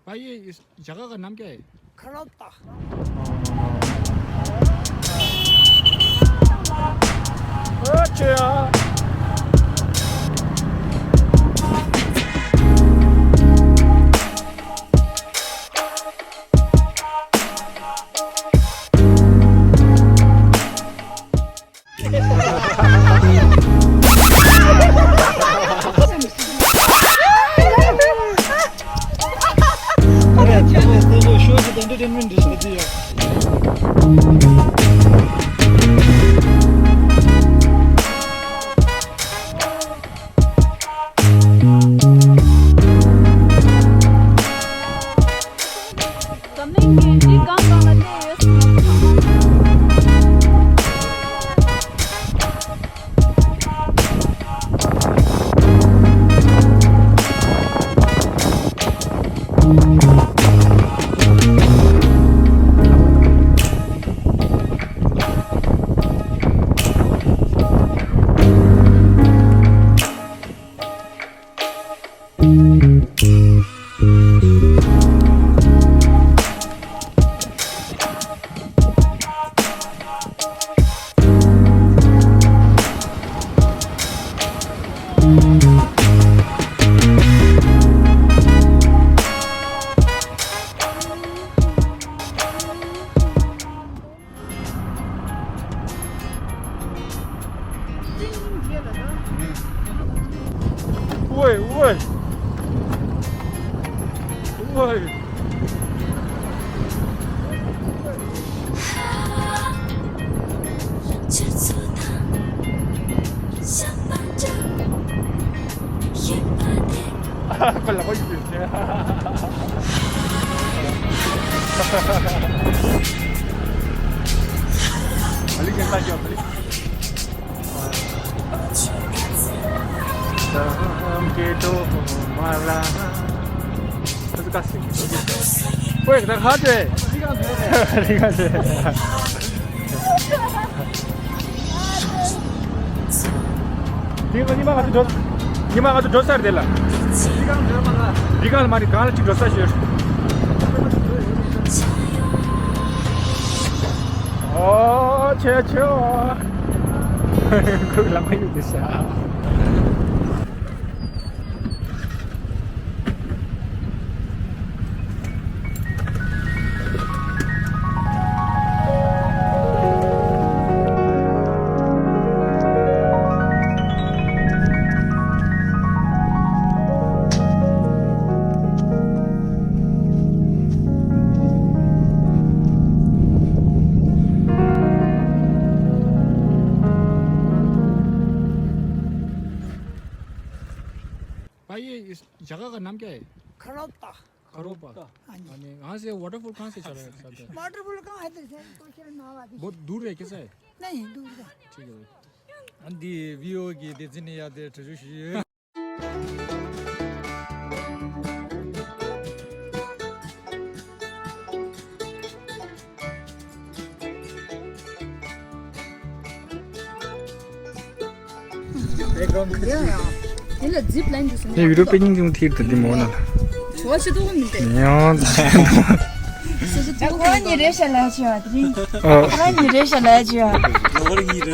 바위에 자가가 남게 kharota. 그렇지요. 그래, 저거 쇼에서 엔터테인먼트 있어요. Também de ganga 우월 우월 우월 빨라 보이지 빨리 괜찮죠 빨리 함께도 말라 어디갔어? 왜? 나 가지? 네가 돼. 니마 가지고 몇 살이 될라? 네가 말이 가는 지몇 살이야? 최초. 그걸 남아 있는 데서. 바위에 자가가 남게 kharota. करोपा आणि वहाँ से वाटरफॉल कहाँ से चला जाता है वाटरफॉल कहाँ है तो कुछ ना आती बहुत दूर है कैसा है नहीं दूर का ठीक है 안디 위오기 대진이야 대 저주시. Ele zip line do ये वीडियो पे नहीं थी तभी मोना 좋아 시도 없는데. यार 그런 일을 해야죠, 아들이. 그런 일을 해야죠. 어린이를.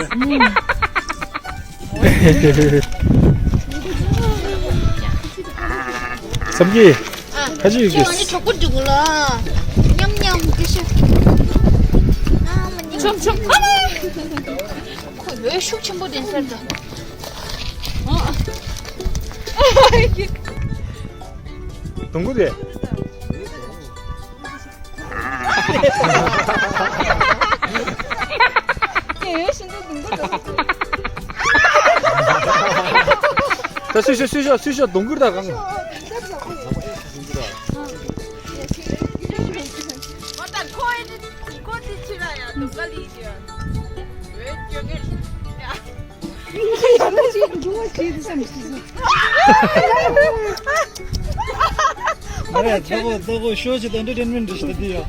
सबकी 가지 저 이게 아니 자꾸 죽을라. 냠냠 드셔. 좀. 왜 숙취못 인사다. 동구대 예, 신도 눈도 자 수셔 동구다 간 거. 맞다. 코에는 코디 치라야. 누가 리지야. 왜 저게? 그래, 저거 쇼에서 엔터테인먼트 있어요.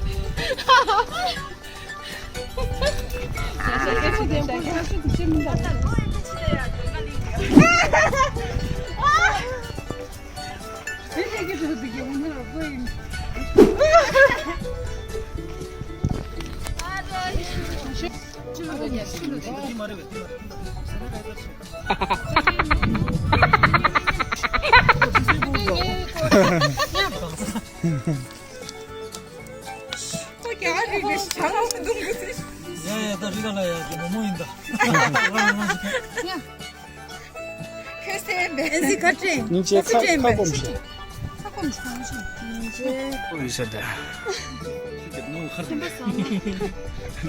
야야 나 리갈라야 뭐 모인다. 엔시 같이. 인제 카곰시. 유서들.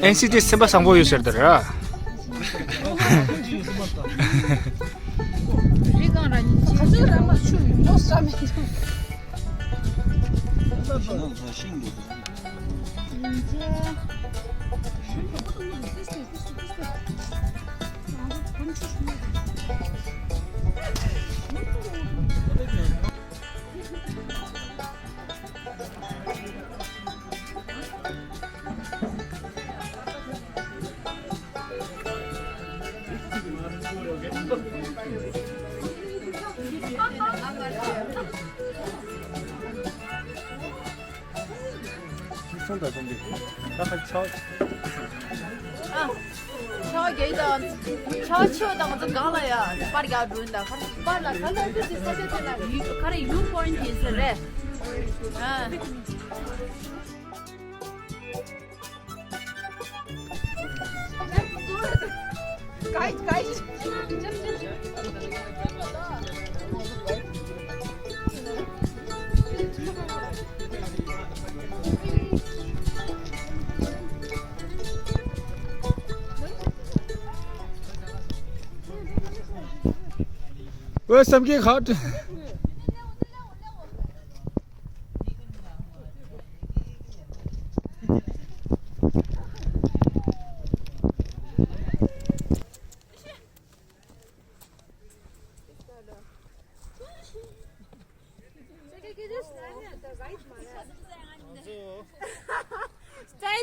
NCT 세바 상보 유서들아. 손다 좀비. 나가 쳐. 저 게이다 저 치워다가 좀 가라야 빠르게 준다. 빨라 간다 뜻이 사실은 가래 6 포인트 있으래. 아. 가이드. 왜 삼기 가?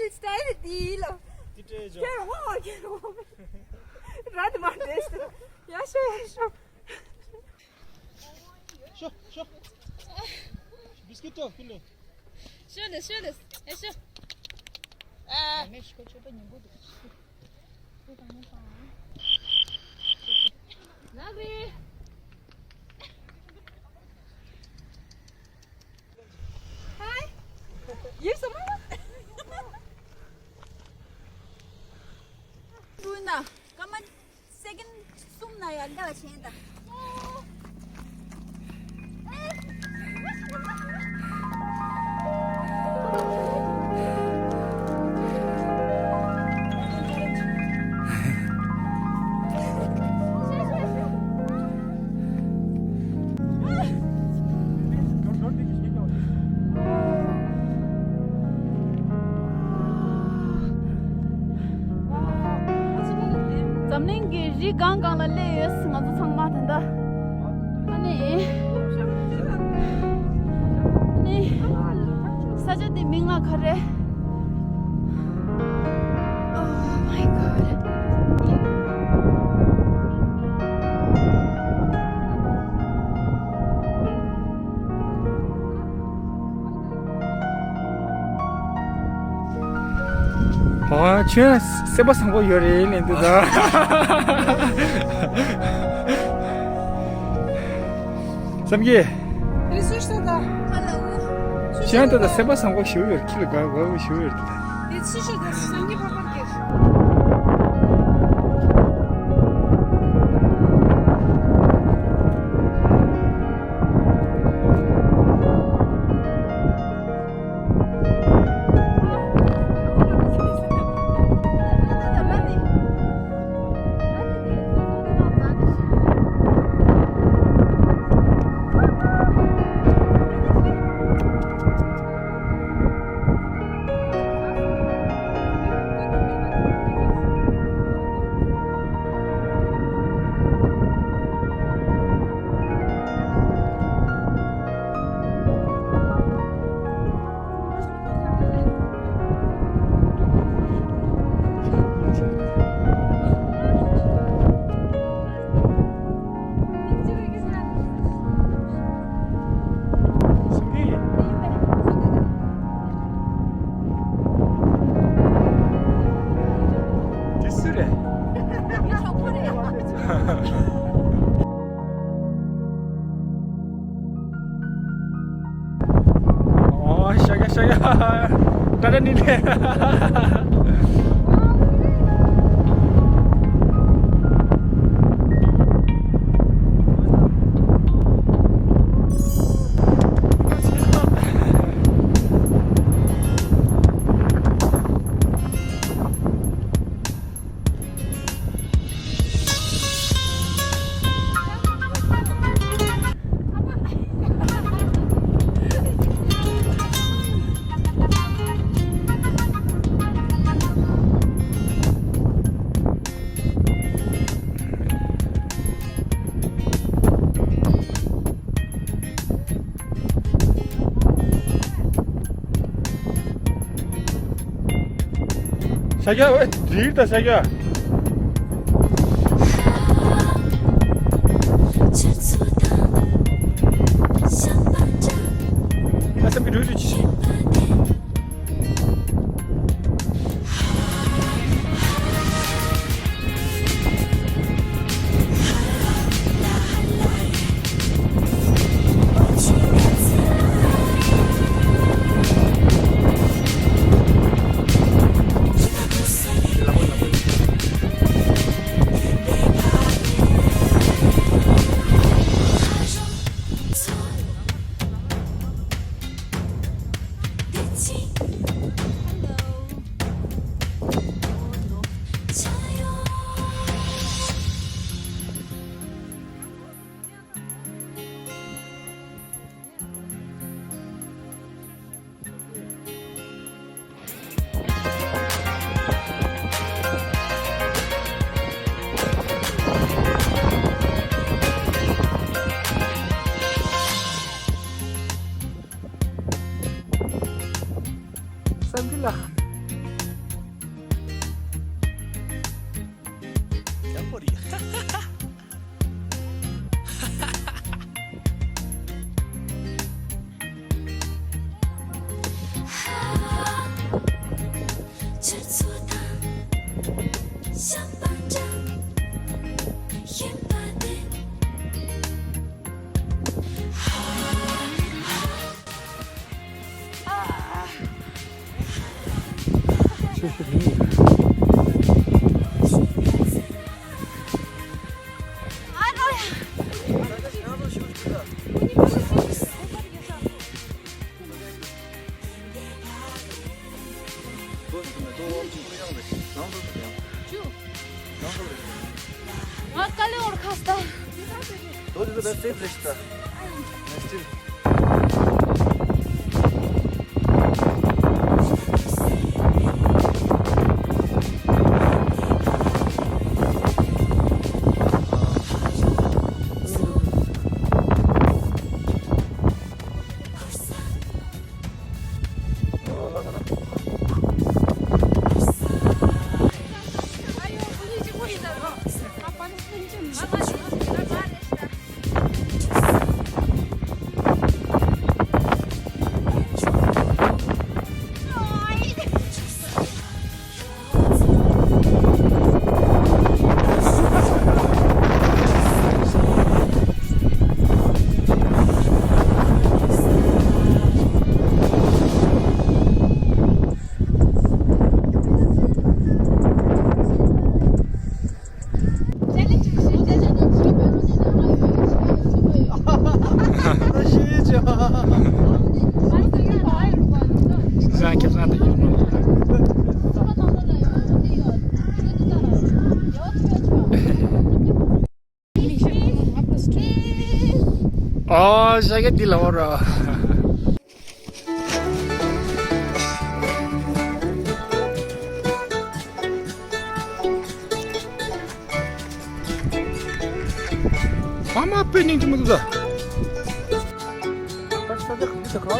Style deal. Gel var gel var. Rahat var işte. Yaşa. 쇼. 비스킷도 근데. Schönes. Ist Navi. Yes ama. Luna, kaman second sumna ya da chenda. zamling ri gang la le singa zu sang ma thanda ani saja de mingla khare oh my god 아, 쟤 세바 상보 열애인인데다. 삼기. Ресурсда. 쟤한테다 세바 상보 쉬우열 키를 가고 쉬우열. Ресурсда сам не попадешь. 자기야. 다른 일이네. 자기야 왜 뒤일다 자기야. 가슴 비르지. 쌈질라. Oh, sakit di Laura. Mama apa ini cuma tu dah? Saja kita kau.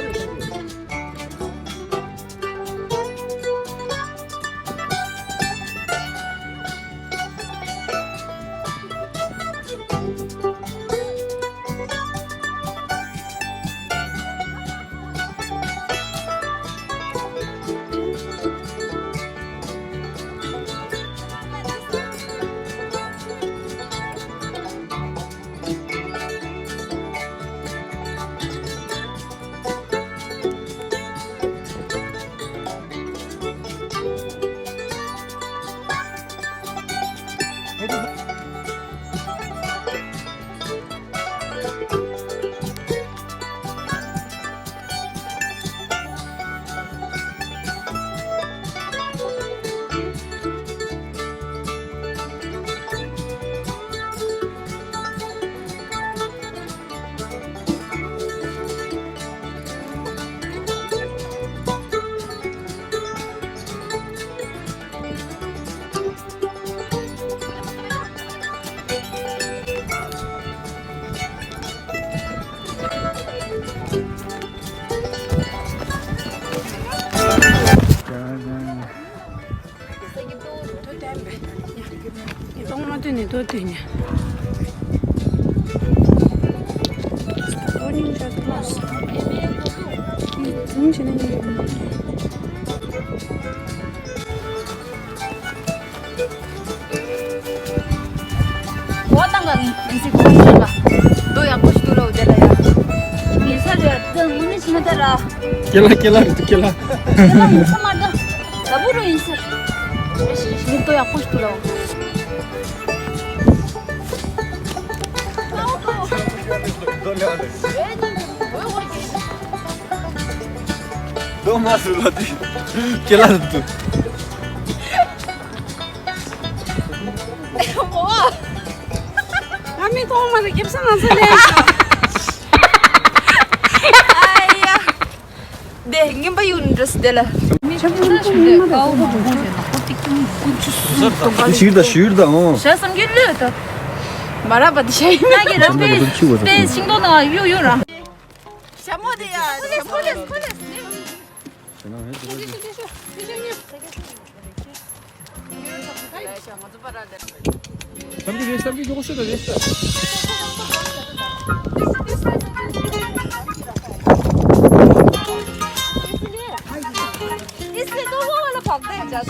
도드니 도드니. Morning class. 정신은 Buat tangga ni, isi kuasa lah. Do yang push tu lah udah ya. Bisa dia, tengok ni cina dah. Kela itu kela. Kalau sama ada, dah buru isi. Ni tu yang push tu lah. Dua masuk lagi. Kela itu. Wah. Kami kau mana kipsan asal ya? Ayah. Deh, ngimba yundres deh lah. Ni cuma sudah kau Şiirde ama. Saya sambil tu. Marah pada saya. Lagi ramai. Deh, singdo na yu lah. Siapa dia? Polis. Там где 조금씩 더 됐어.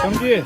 경기.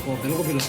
어, 배고프다.